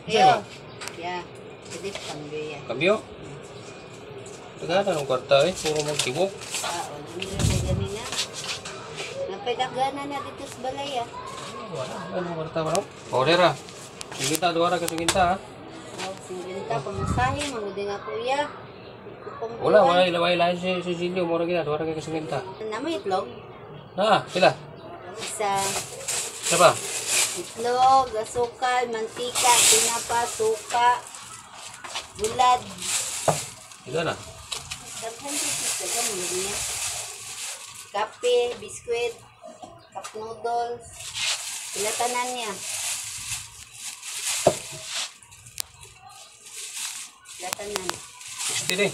Yo. Ya. Jadi cambio ya. Cambio? Dagana ng kwarta eh. Puro magtibok. Wala nila ganina. Napedagana na dito sa balay ah. Wala. Ano kwarta ba no? Order ah. Singinta, duwara ka singinta ah. Singinta, pamasahe. Mangudin ako iya. Wala ilaway si Silio. Mura kita, duwara ka singinta. Nama itlog? Sila? Isa. Siapa? Itlog, asukal, mantika, tinapa, suka, bulad. Ito na. Daghan daghan mo niya. Kape, biskwit, cup noodles. Sila tanan niya. Sila tanan. 60 nih.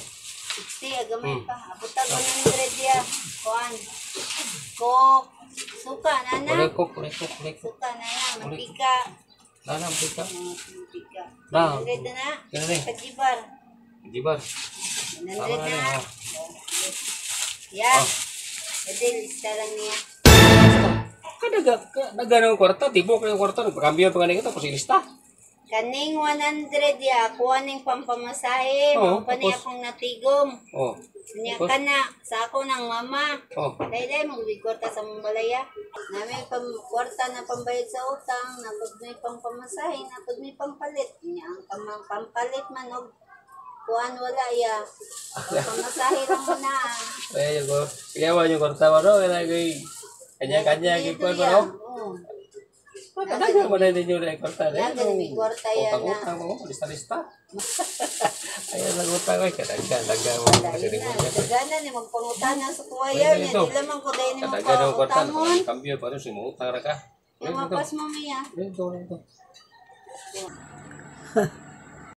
60, agamay pa. Aputag 100 ya. Kuan. Coke. Suka, nana. Boleh kok. Suka, nana. Mantika. Nana, mantika. Mantika. Nah. 100 na. Kaya nih. Kajibar. Jibar. 100 na. Ya. Jadi lista lang niya. Daga ng kwarta, tibok ng kwarta, nagpakambyo pa kanina ito, pasilista. Kaning 100 ya, kuha ning pampamasahe, pampani akong natigom. Niya ka na, sa ako ng mama. Dahil magbigkwarta sa mambalaya. Namin kwarta na pambayad sa utang, napag may pampamasahe, napag may pampalit. Niya ang pampalit manog. Kuhan wala ya. Pampamasahe lang mo na. Eh, yung kaya yung kwarta mo, no? Kanya-kanya, gipon mo, no? Daga mo na din yung kwarta. Daga may kwarta yan na. Utang mo, lista-lista. Ayan lang utang ko, daga mo. Dagana ni magpangutana sa kuwayan. Hindi lamang ko dahil ni magpangutangon. Kambyo pa rin, simutang ra ka. Yung mapas mo miya. Ito.